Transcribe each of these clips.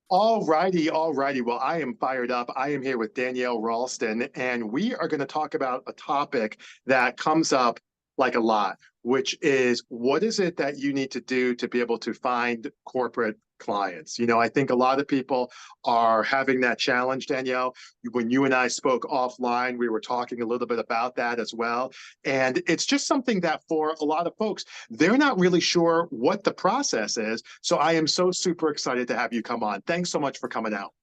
All righty, all righty. Well, I am fired up. I am here with Danielle Ralston, and we are going to talk about a topic that comes up like a lot, which is what is it that you need to do to be able to find corporate clients? I think a lot of people are having that challenge, Danielle. When you and I spoke offline, we were talking a little bit about that as well. And it's just something that for a lot of folks, they're not really sure what the process is. So I am so super excited to have you come on. Thanks so much for coming out.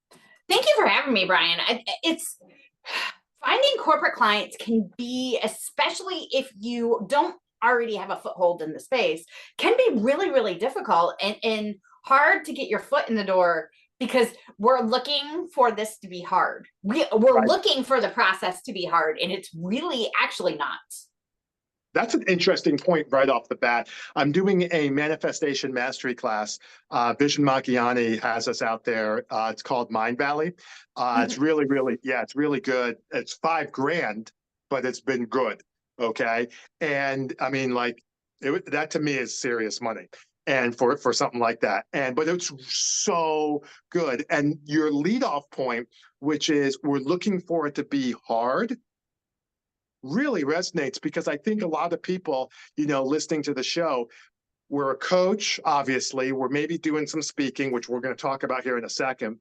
Thank you for having me, Brian. It's finding corporate clients can be, especially if you don't already have a foothold in the space, can be really, really difficult and hard to get your foot in the door because we're looking for this to be hard. We're Right. looking for the process to be hard, and it's really actually not. That's an interesting point right off the bat. I'm doing a manifestation mastery class. Vision Macchiani has us out there. It's called Mind Valley. It's really, really, yeah, it's really good. It's $5,000, but it's been good. Okay. And I mean, like, that to me is serious money. And for something like that. But it's so good. And your leadoff point, which is we're looking for it to be hard, really resonates because I think a lot of people, listening to the show, we're a coach, obviously, we're maybe doing some speaking, which we're going to talk about here in a second.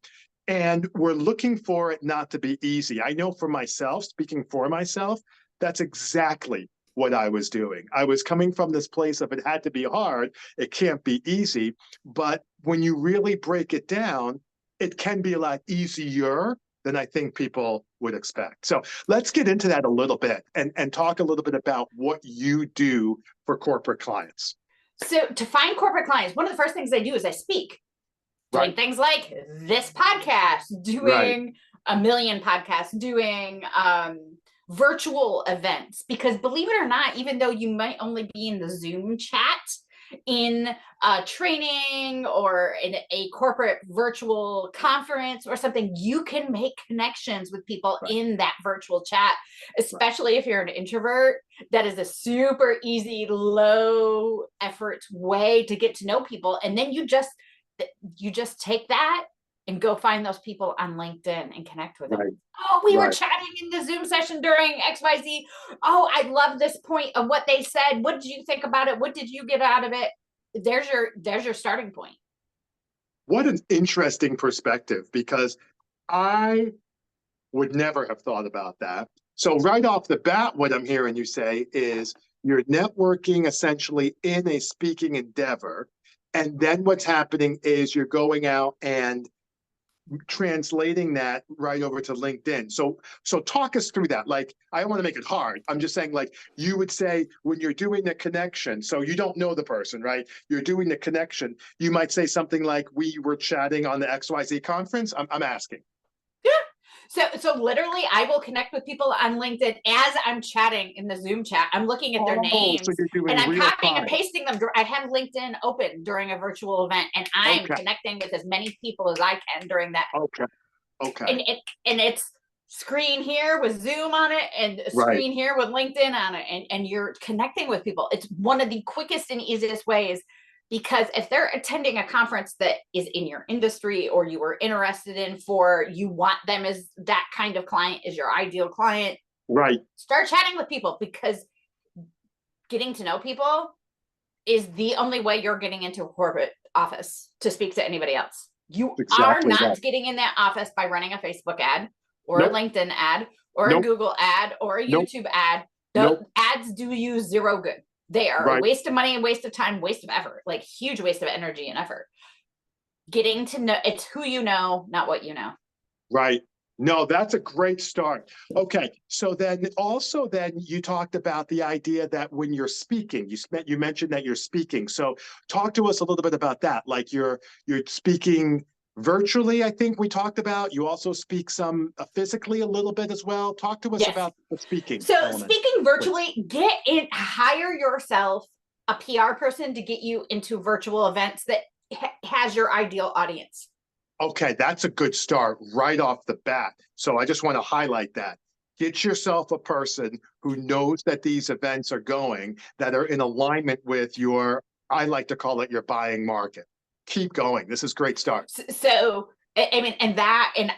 And we're looking for it not to be easy. I know for myself, speaking for myself, that's exactly what I was doing. I was coming from this place of it had to be hard, it can't be easy. But when you really break it down, it can be a lot easier than I think people would expect. So let's get into that a little bit and talk a little bit about what you do for corporate clients. So to find corporate clients, one of the first things I do is I speak. Doing Right. things like this podcast, doing Right. a million podcasts, doing virtual events. Because believe it or not, even though you might only be in the Zoom chat, in a training or in a corporate virtual conference or something, you can make connections with people Right. in that virtual chat, especially if you're an introvert. That is a super easy, low effort way to get to know people. And then you just take that and go find those people on LinkedIn and connect with them. Right. Oh, we were Right. chatting in the Zoom session during XYZ. Oh, I love this point of what they said. What did you think about it? What did you get out of it? There's your starting point. What an interesting perspective, because I would never have thought about that. So right off the bat, what I'm hearing you say is you're networking essentially in a speaking endeavor. And then what's happening is you're going out and translating that right over to LinkedIn. So talk us through that. Like, I don't want to make it hard. I'm just saying, like, you would say when you're doing the connection, so you don't know the person, right? You're doing the connection. You might say something like, we were chatting on the XYZ conference. I'm asking. So literally, I will connect with people on LinkedIn as I'm chatting in the Zoom chat. I'm looking at their So names you're and doing I'm real copying and time. pasting them. I have LinkedIn open during a virtual event, and I'm Okay. connecting with as many people as I can during that. Okay. Okay. And it's screen here with Zoom on it and a Right. screen here with LinkedIn on it, and you're connecting with people. It's one of the quickest and easiest ways, because if they're attending a conference that is in your industry or you were interested in, for you want them as that kind of client, is your ideal client, Right. start chatting with people, because getting to know people is the only way you're getting into a corporate office to speak to anybody else. You are Exactly not that. getting in that office by running a Facebook ad or Nope. a LinkedIn ad or a Nope. Google ad or a Nope. YouTube ad. The Nope. ads do you zero good. They are a Right. waste of money, a waste of time, waste of effort, like huge waste of energy and effort. Getting to know, it's who you know, not what you know. Right. No, that's a great start. Okay. So then also then you talked about the idea that when you're speaking, you mentioned that you're speaking. So talk to us a little bit about that. Like you're speaking virtually, I think we talked about. You also speak some physically a little bit as well. Talk to us Yes. about the speaking So element. speaking virtually, hire yourself a PR person to get you into virtual events that has your ideal audience. Okay, that's a good start right off the bat. So I just want to highlight that. Get yourself a person who knows that these events are going, that are in alignment with your, I like to call it your buying market. Keep going. This is a great start. So I mean, and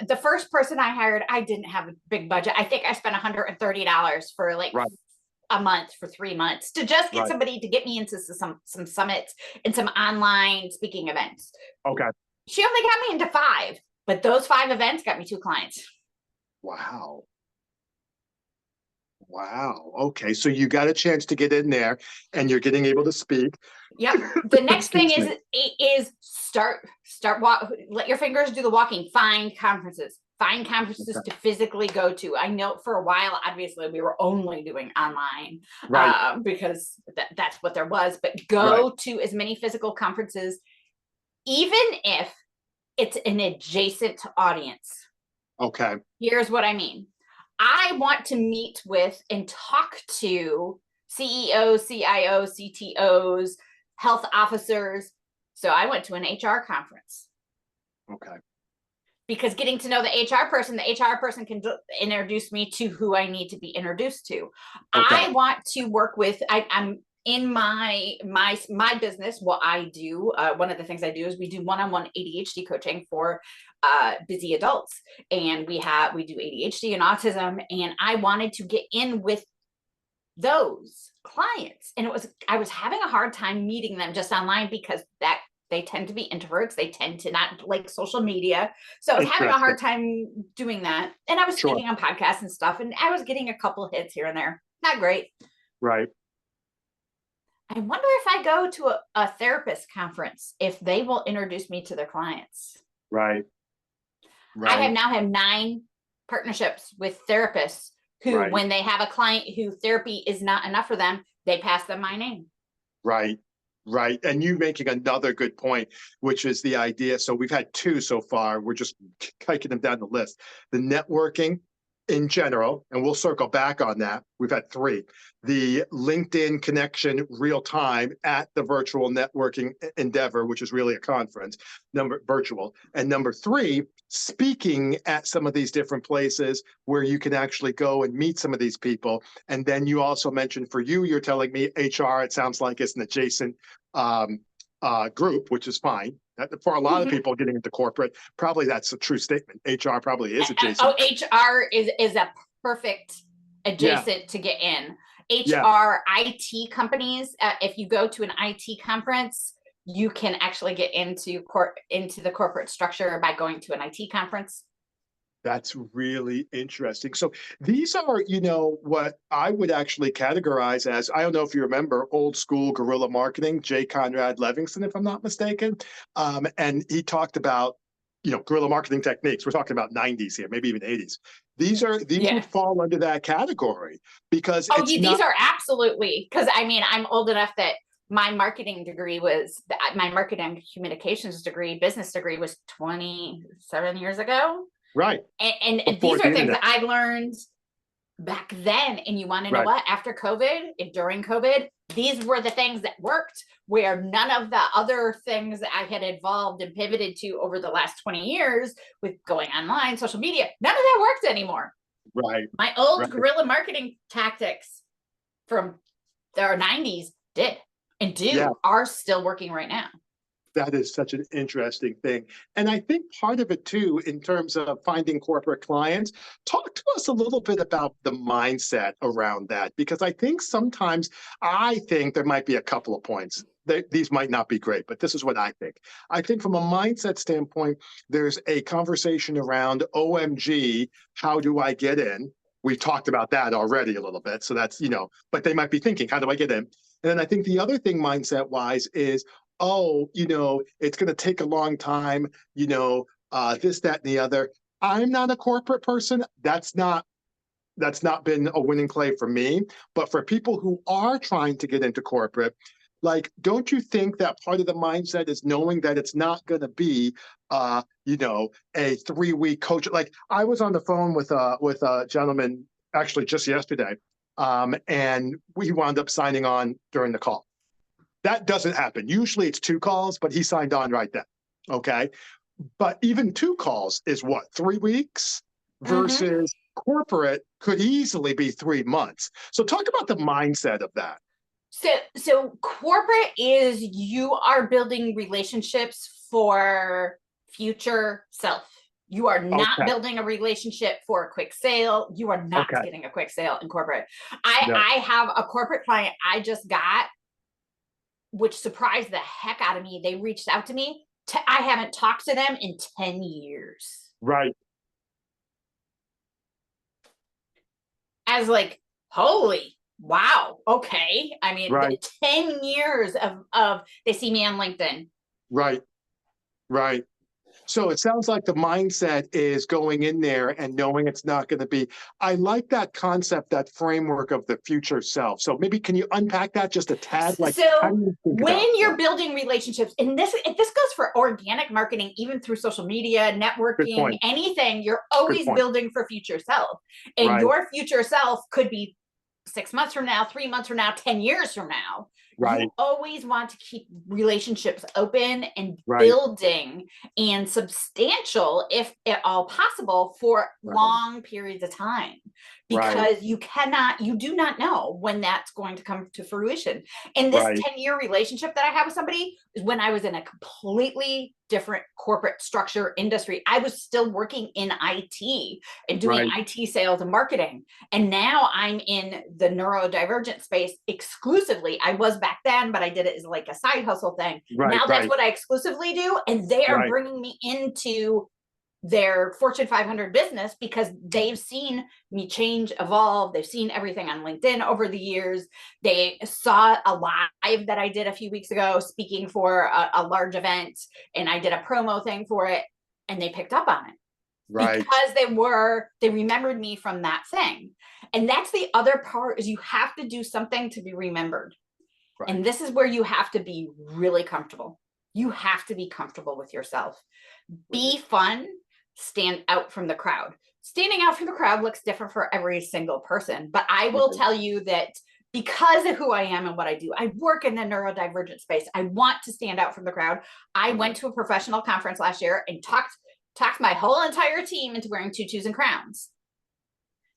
the first person I hired, I didn't have a big budget. I think I spent $130 for like Right, a month for 3 months to just get right. somebody to get me into some summits and some online speaking events. Okay. She only got me into 5, but those 5 events got me 2 clients. Wow. Wow. Okay. So you got a chance to get in there and you're getting able to speak. Yep. The next thing Excuse me. is let your fingers do the walking. Find conferences Okay. to physically go to. I know for a while, obviously, we were only doing online Right, because that's what there was. But right. go to as many physical conferences, even if it's an adjacent audience. Okay. Here's what I mean. I want to meet with and talk to CEOs, CIOs, CTOs, health officers. So I went to an HR conference. Okay. Because getting to know the HR person can introduce me to who I need to be introduced to. Okay. I want to work with, I'm in my business. What I do, one of the things I do is we do one-on-one ADHD coaching for busy adults, and we do ADHD and autism, and I wanted to get in with those clients, and I was having a hard time meeting them just online because they tend to be introverts. They tend to not like social media. So I was having a hard time doing that. And I was Sure. speaking on podcasts and stuff, and I was getting a couple hits here and there. Not great. Right. I wonder if I go to a therapist conference, if they will introduce me to their clients. Right. I Right. now have 9 partnerships with therapists who, Right. when they have a client who therapy is not enough for them, they pass them my name. Right. Right. And you making another good point, which is the idea. So we've had 2 so far. We're just kiking them down the list. The networking in general, and we'll circle back on that. We've had 3. The LinkedIn connection real time at the virtual networking endeavor, which is really a conference, virtual. And number 3, speaking at some of these different places where you can actually go and meet some of these people. And then you also mentioned for you're telling me HR, it sounds like it's an adjacent group, which is fine. For a lot of people getting into corporate, probably that's a true statement. HR probably is adjacent. HR is a perfect adjacent to get in. HR, IT companies, if you go to an IT conference, you can actually get into the corporate structure by going to an IT conference. That's really interesting. So these are, what I would actually categorize as, I don't know if you remember old school guerrilla marketing, J. Conrad Livingston, if I'm not mistaken. And he talked about, guerrilla marketing techniques. We're talking about 90s here, maybe even 80s. These would fall under that category because these are absolutely, because I mean, I'm old enough that my marketing communications degree, business degree was 27 years ago. Right. And these are things that I learned back then. And you want to know what? After COVID and during COVID, these were the things that worked, where none of the other things that I had evolved and pivoted to over the last 20 years with going online, social media, none of that worked anymore. Right. My old guerrilla marketing tactics from the 90s did and are still working right now. That is such an interesting thing. And I think part of it too, in terms of finding corporate clients, talk to us a little bit about the mindset around that, because I think there might be a couple of points. These might not be great, but this is what I think. I think from a mindset standpoint, there's a conversation around OMG, how do I get in? We've talked about that already a little bit. So that's, but they might be thinking, how do I get in? And then I think the other thing mindset wise is, it's going to take a long time, this, that, and the other. I'm not a corporate person. That's not been a winning play for me. But for people who are trying to get into corporate, like, don't you think that part of the mindset is knowing that it's not going to be, a 3-week coach? Like, I was on the phone with a gentleman actually just yesterday, and we wound up signing on during the call. That doesn't happen. Usually it's 2 calls, but he signed on right then. Okay. But even 2 calls is what, 3 weeks versus corporate could easily be 3 months. So talk about the mindset of that. So corporate is, you are building relationships for future self. You are not building a relationship for a quick sale. You are not getting a quick sale in corporate. I have a corporate client I just got, which surprised the heck out of me. They reached out to me. I haven't talked to them in 10 years. Right. I was like, holy wow. Okay. I mean, 10 years of they see me on LinkedIn. Right. Right. So it sounds like the mindset is going in there and knowing it's not going to be. I like that concept, that framework of the future self. So maybe can you unpack that just a tad? Like, so when you're building relationships, and this goes for organic marketing, even through social media, networking, anything, you're always building for future self. And your future self could be 6 months from now, 3 months from now, 10 years from now. Right. You always want to keep relationships open and building and substantial, if at all possible, for long periods of time, because you do not know when that's going to come to fruition. And this 10-year relationship that I have with somebody is when I was in a completely different corporate structure industry. I was still working in IT and doing IT sales and marketing. And now I'm in the neurodivergent space exclusively. I was back then, but I did it as like a side hustle thing. Now that's what I exclusively do. And they are bringing me into their Fortune 500 business because they've seen me change, evolve. They've seen everything on LinkedIn over the years. They saw a live that I did a few weeks ago speaking for a large event, and I did a promo thing for it, and they picked up on it. Because they remembered me from that thing. And that's the other part, is you have to do something to be remembered. And this is where you have to be really comfortable. You have to be comfortable with yourself. Be fun. Stand out from the crowd. Standing out from the crowd looks different for every single person, but I will tell you that because of who I am and what I do, I work in the neurodivergent space. I want to stand out from the crowd. I went to a professional conference last year and talked my whole entire team into wearing tutus and crowns.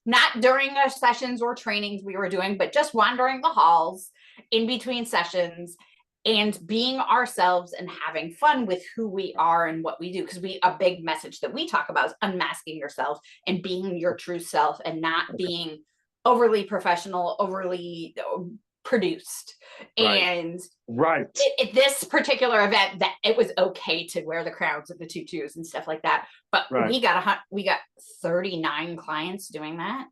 Not during the sessions or trainings we were doing, but just wandering the halls in between sessions and being ourselves and having fun with who we are and what we do. Because a big message that we talk about is unmasking yourself and being your true self and not being overly professional, overly produced. And at this particular event, that it was okay to wear the crowns and the tutus and stuff like that. But we got 39 clients doing that.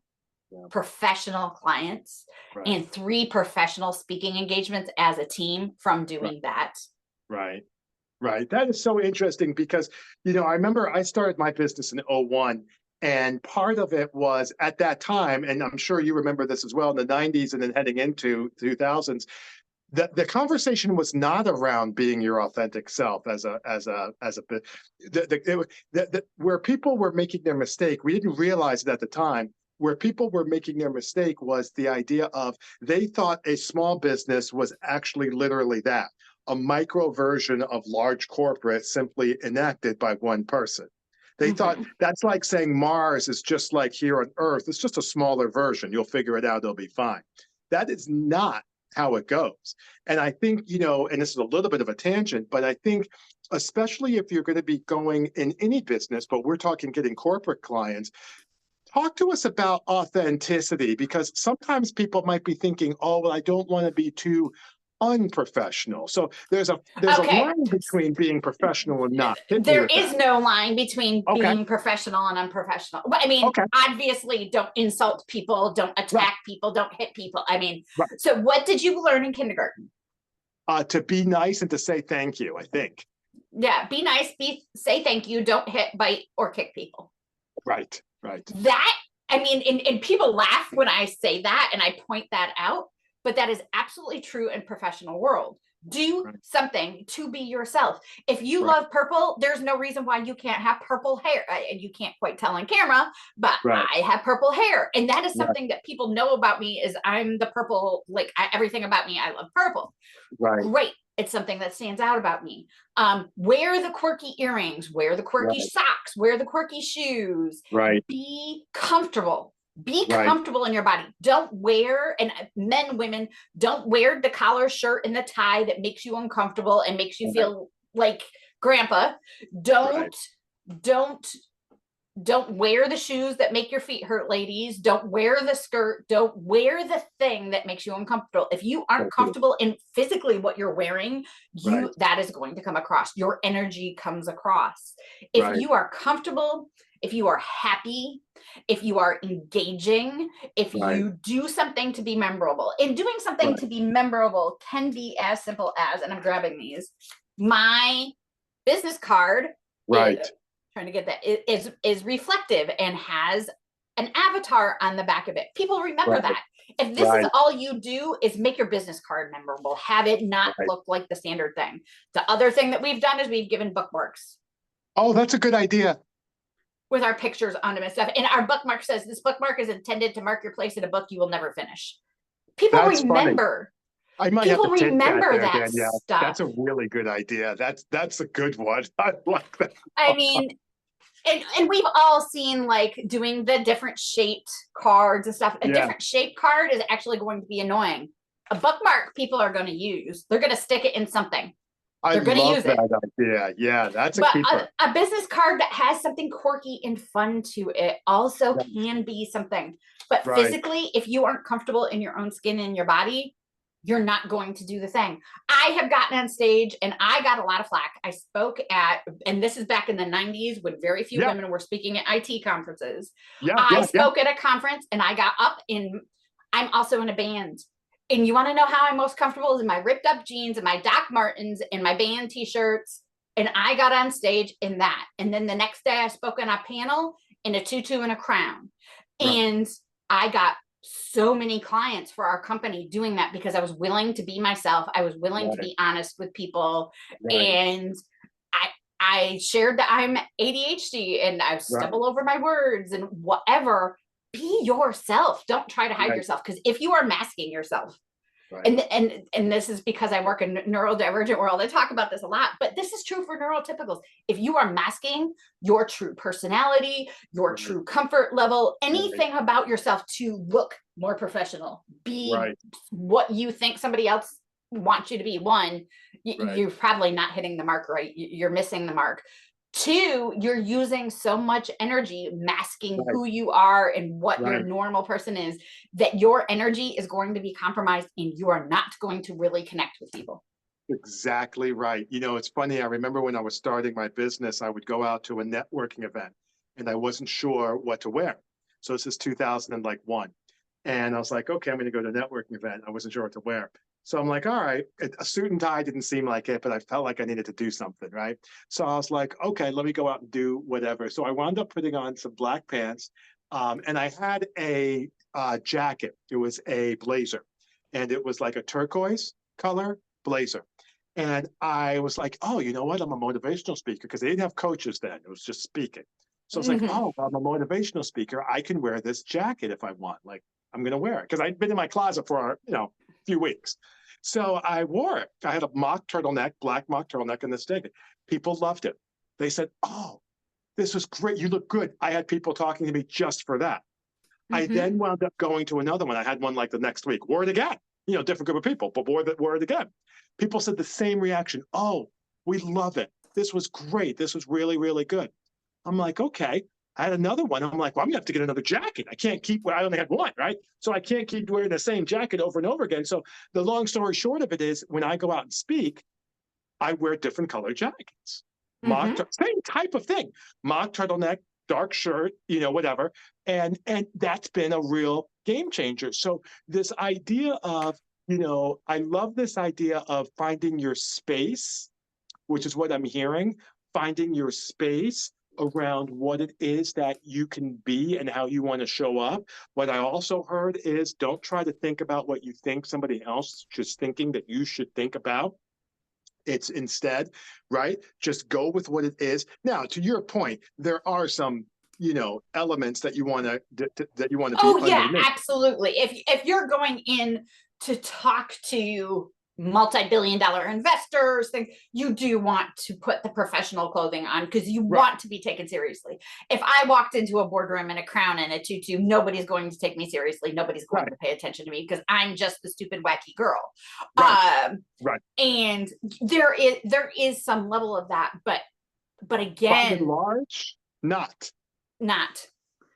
Professional clients and 3 professional speaking engagements as a team from doing that. Right. That is so interesting because, I remember I started my business in 2001, and part of it was at that time, and I'm sure you remember this as well, in the 90s and then heading into 2000s, the conversation was not around being your authentic self where people were making their mistake. We didn't realize it at the time. Where people were making their mistake was the idea of they thought a small business was actually literally that, a micro version of large corporate simply enacted by one person. They thought that's like saying Mars is just like here on Earth. It's just a smaller version. You'll figure it out. It'll be fine. That is not how it goes. And I think, and this is a little bit of a tangent, but I think especially if you're going to be going in any business, but we're talking getting corporate clients, talk to us about authenticity, because sometimes people might be thinking, oh, well, I don't want to be too unprofessional. So there's a line between being professional and not. There is no line between being professional and unprofessional. I mean, obviously, don't insult people, don't attack people, don't hit people. I mean, so what did you learn in kindergarten? To be nice and to say thank you, I think. Yeah, be nice, say thank you, don't hit, bite, or kick people. Right. That, I mean, and people laugh when I say that and I point that out, but that is absolutely true in professional world. Do something to be yourself. If you love purple, there's no reason why you can't have purple hair. And you can't quite tell on camera, but I have purple hair. And that is something that people know about me, is I'm the purple, everything about me, I love purple. Great. It's something that stands out about me. Wear the quirky earrings, wear the quirky socks, wear the quirky shoes. Be comfortable. Be comfortable in your body. Don't wear, and men, women, don't wear the collar shirt and the tie that makes you uncomfortable and makes you feel like grandpa. Right. Don't wear the shoes that make your feet hurt, ladies. Don't wear the skirt. Don't wear the thing that makes you uncomfortable. If you aren't comfortable in physically what you're wearing, Right. that is going to come across. Your energy comes across. If Right. you are comfortable, if you are happy, if you are engaging, if Right. you do something to be memorable, and doing something Right. to be memorable can be as simple as, and I'm grabbing these, my business card Right. trying to get that, is reflective and has an avatar on the back of it. People remember Right. that. If this Right. is all you do is make your business card memorable, have it not Right. look like the standard thing. The other thing that we've done is we've given bookmarks Oh, that's a good idea. with our pictures on them and stuff. And our bookmark says this bookmark is intended to mark your place in a book you will never finish. People That's funny. remember. I might have People to take that remember there, that Danielle. stuff. That's a really good idea. That's a good one. I like that. I mean, and we've all seen like doing the different shaped cards and stuff. A Yeah. different shaped card is actually going to be annoying. A bookmark people are going to use. They're going to stick it in something. I They're going to love use it. that idea. Yeah, that's a But keeper. a business card that has something quirky and fun to it also Yeah. can be something. But Right. physically, if you aren't comfortable in your own skin and your body, you're not going to do the thing. I have gotten on stage and I got a lot of flack. I spoke at, and this is back in the 90s when very few Yeah. women were speaking at IT conferences. Yeah. I Yeah. spoke at a conference and I got up in, I'm also in a band. And you want to know how I'm most comfortable is in my ripped up jeans and my Doc Martens and my band t-shirts. And I got on stage in that. And then the next day I spoke on a panel in a tutu and a crown. Right. And I got so many clients for our company doing that because I was willing to be myself. I was willing to Right. be honest with people. Right. And I shared that I'm ADHD and I stumble over my words and whatever. Be yourself. Don't try to hide Right. yourself. Because if you are masking yourself, Right. and this is because I work in neurodivergent world, I talk about this a lot, but this is true for neurotypicals. If you are masking your true personality, your Right. true comfort level, anything about yourself to look more professional, be Right. what you think somebody else wants you to be, one, Right. you're probably not hitting the mark right. You're missing the mark. Two, you're using so much energy masking Right. who you are and what your Right. normal person is that your energy is going to be compromised and you are not going to really connect with people. Exactly right. You know, it's funny. I remember when I was starting my business, I would go out to a networking event and I wasn't sure what to wear. So this is 2001. And I was like, okay, I'm going to go to a networking event. I wasn't sure what to wear. So I'm like, all right, a suit and tie didn't seem like it, but I felt like I needed to do something, right? So I was like, okay, let me go out and do whatever. So I wound up putting on some black pants, and I had a jacket. It was a blazer, and it was like a turquoise color blazer. And I was like, oh, you know what? I'm a motivational speaker because they didn't have coaches then. It was just speaking. So I was like, oh, I'm a motivational speaker. I can wear this jacket if I want. Like, I'm going to wear it because I'd been in my closet for, a few weeks. So I wore it. I had a mock turtleneck, black mock turtleneck in the stick. People loved it. They said, oh, this was great. You look good. I had people talking to me just for that. I then wound up going to another one. I had one like the next week. Wore it again. Different group of people, but wore it again. People said the same reaction. Oh, we love it. This was great. This was really, really good. I'm like, okay. I had another one. I'm like, well, I'm gonna have to get another jacket. I only had one, right? So I can't keep wearing the same jacket over and over again. So the long story short of it is when I go out and speak, I wear different colored jackets. Same type of thing. Mock turtleneck, dark shirt, whatever. And that's been a real game changer. So this idea of, I love this idea of finding your space, which is what I'm hearing, finding your space around what it is that you can be and how you want to show up. What I also heard is don't try to think about what you think somebody else is thinking that you should think about. It's instead, right? Just go with what it is. Now, to your point, there are some, elements that you want to be. Oh yeah, absolutely. If you're going in to talk to multi-billion-dollar investors, things, you do want to put the professional clothing on because you want to be taken seriously. If I walked into a boardroom in a crown and a tutu, nobody's going to take me seriously. Nobody's going to pay attention to me because I'm just the stupid, wacky girl. And there is some level of that, but again, by and large, not.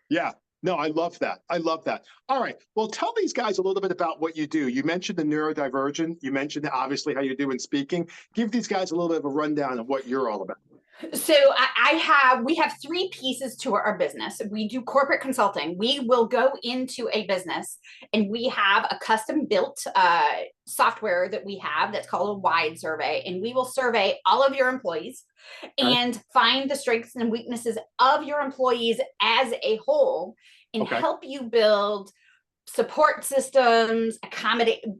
Yeah. No, I love that. I love that. All right. Well, tell these guys a little bit about what you do. You mentioned the neurodivergent. You mentioned obviously how you do in speaking. Give these guys a little bit of a rundown of what you're all about. So we have three pieces to our business. We do corporate consulting. We will go into a business and we have a custom built software that we have that's called a wide survey. And we will survey all of your employees and find the strengths and weaknesses of your employees as a whole and help you build support systems,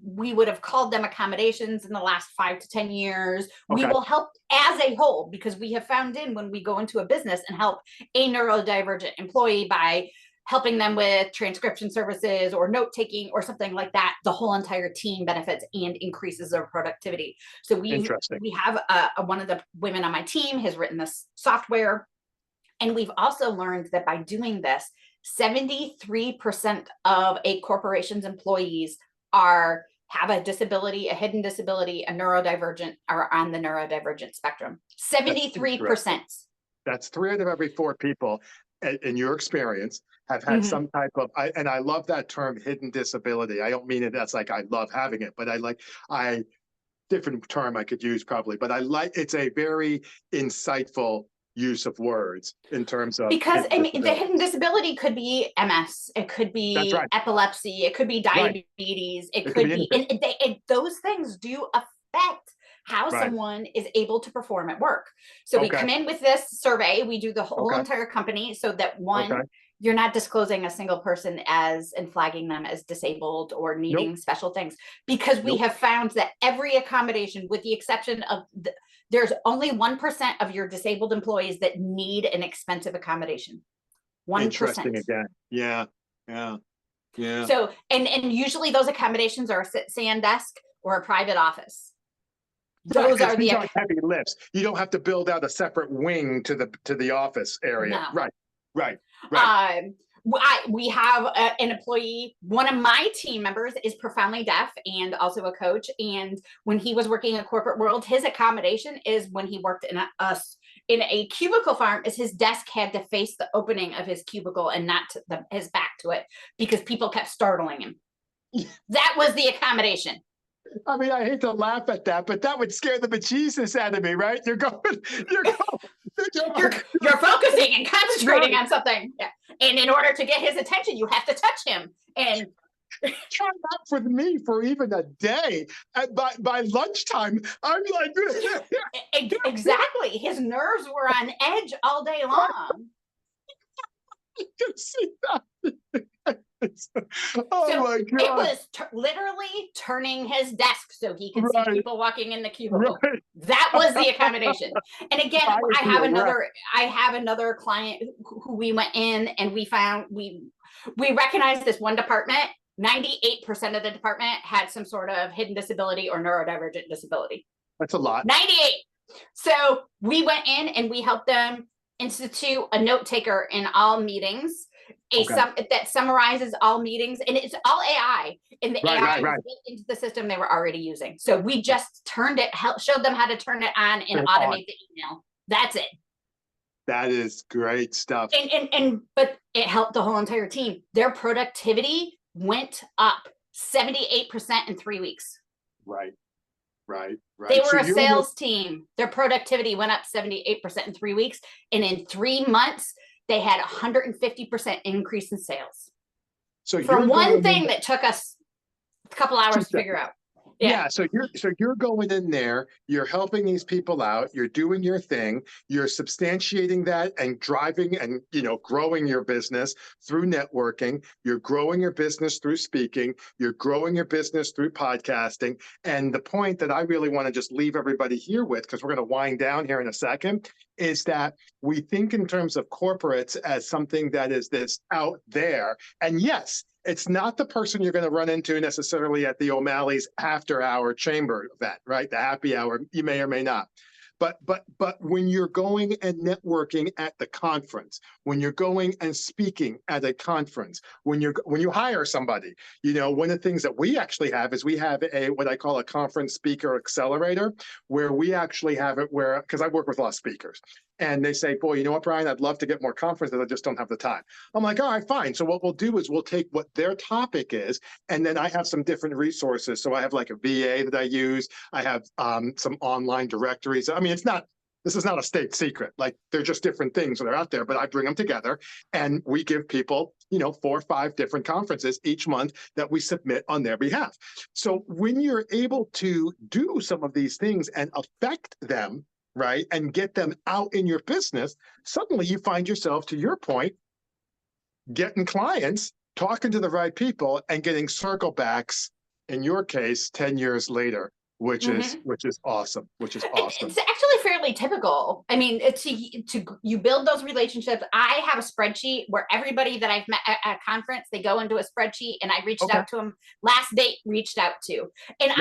we would have called them accommodations in the last 5 to 10 years. We will help as a whole because we have found when we go into a business and help a neurodivergent employee by helping them with transcription services or note-taking or something like that, the whole entire team benefits and increases their productivity. So we have one of the women on my team has written this software. And we've also learned that by doing this, 73% of a corporation's employees have a disability, a hidden disability, a neurodivergent, or on the neurodivergent spectrum. 73%. That's 3 out of every 4 people, in your experience, have had some type of, and I love that term, hidden disability. I don't mean it as like I love having it, but different term I could use probably, but it's a very insightful use of words in terms of, because I mean the hidden disability could be MS, it could be epilepsy, it could be diabetes, it could be and those things do affect how someone is able to perform at work. So we come in with this survey, we do the whole entire company so that you're not disclosing a single person and flagging them as disabled or needing special things, because we have found that every accommodation, with the exception of there's only 1% of your disabled employees that need an expensive accommodation. 1%. Interesting again. Yeah. So, and usually those accommodations are a sit-stand desk or a private office. Those are the heavy lifts. You don't have to build out a separate wing to the office area. No. Right. We have an employee, one of my team members is profoundly deaf and also a coach. And when he was working in corporate world, his accommodation is when he worked in a cubicle farm, is his desk had to face the opening of his cubicle and not his back to it because people kept startling him. That was the accommodation. I mean, I hate to laugh at that, but that would scare the bejesus out of me, right? You're focusing and concentrating on something. Yeah. And in order to get his attention, you have to touch him. And try that for me for even a day. And by lunchtime, I'm like, exactly. His nerves were on edge all day long. You can see that. My God. It was literally turning his desk so he could see people walking in the cubicle. That was the accommodation. And again, I have another client who we went in and we found, we recognized this one department, 98% of the department had some sort of hidden disability or neurodivergent disability. That's a lot. 98. So we went in and we helped them institute a note taker in all meetings, that summarizes all meetings, and it's all AI. And the AI was into the system they were already using. So we just showed them how to turn it on and automate the email. That's it. That is great stuff. But it helped the whole entire team. Their productivity went up 78% in 3 weeks. Right. They were a sales team. Their productivity went up 78% in 3 weeks. And in 3 months, they had 150% increase in sales. So for one thing that took us a couple hours to figure out. Yeah. So you're going in there, you're helping these people out, you're doing your thing, you're substantiating that and driving and, growing your business through networking, you're growing your business through speaking, you're growing your business through podcasting. And the point that I really want to just leave everybody here with, because we're going to wind down here in a second, is that we think in terms of corporates as something that is this out there. And yes, It's not the person you're going to run into necessarily at the O'Malley's after-hour chamber event, right? The happy hour, you may or may not. But when you're going and networking at the conference, when you're going and speaking at a conference, when you hire somebody, one of the things that we actually have is we have what I call a conference speaker accelerator, where we actually have it where, because I work with a lot of speakers, and they say, boy, you know what, Brian, I'd love to get more conferences. I just don't have the time. I'm like, all right, fine. So what we'll do is we'll take what their topic is, and then I have some different resources. So I have like a VA that I use. I have some online directories. I mean, this is not a state secret. Like, they're just different things that are out there, but I bring them together and we give people, 4 or 5 different conferences each month that we submit on their behalf. So when you're able to do some of these things and affect them, right, and get them out in your business, suddenly you find yourself, to your point, getting clients, talking to the right people, and getting circle backs, in your case, 10 years later, which is awesome, It's actually fairly typical. I mean, you build those relationships. I have a spreadsheet where everybody that I've met at a conference, they go into a spreadsheet, and I reached out to them, last date reached out to. And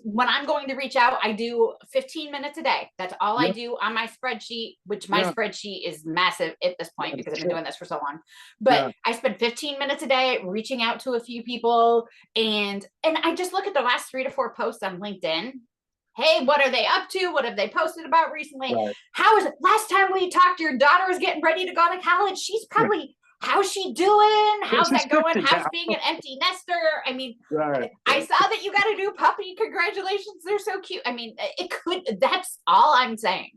when I'm going to reach out, I do 15 minutes a day. That's all I do on my spreadsheet, which my spreadsheet is massive at this point because I've been doing this for so long. But I spend 15 minutes a day reaching out to a few people, and I just look at the last 3 to 4 posts on LinkedIn. Hey, what are they up to? What have they posted about recently? Right. How is it? Last time we talked, your daughter is getting ready to go to college. She's probably, how's she doing? How's that going? How's being an empty nester? I mean, I saw that you got a new puppy. Congratulations. They're so cute. I mean, that's all I'm saying.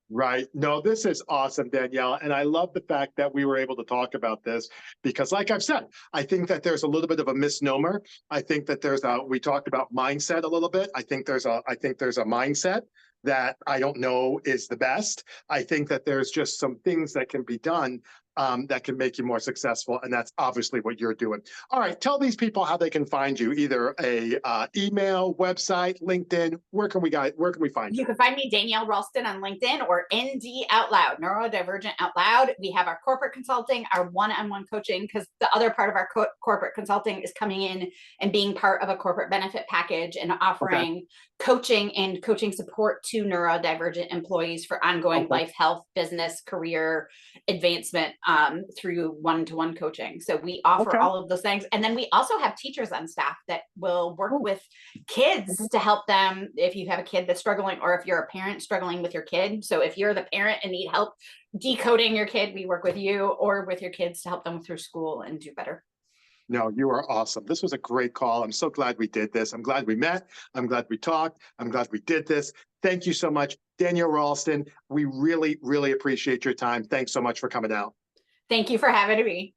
Right. No, this is awesome, Danielle. And I love the fact that we were able to talk about this because, like I've said, I think that there's a little bit of a misnomer. I think that we talked about mindset a little bit. I think there's a mindset that I don't know is the best. I think that there's just some things that can be done that can make you more successful. And that's obviously what you're doing. All right. Tell these people how they can find you, either a email, website, LinkedIn. Where can we find you? You can find me, Danielle Ralston, on LinkedIn, or ND Out Loud, Neurodivergent Out Loud. We have our corporate consulting, our one-on-one coaching, because the other part of our corporate consulting is coming in and being part of a corporate benefit package and offering coaching and coaching support to neurodivergent employees for ongoing life, health, business, career advancement through one-to-one coaching. So we offer all of those things. And then we also have teachers on staff that will work with kids to help them if you have a kid that's struggling, or if you're a parent struggling with your kid. So if you're the parent and need help decoding your kid, we work with you or with your kids to help them through school and do better. No, you are awesome. This was a great call. I'm so glad we did this. I'm glad we met. I'm glad we talked. I'm glad we did this. Thank you so much, Danielle Ralston. We really, really appreciate your time. Thanks so much for coming out. Thank you for having me.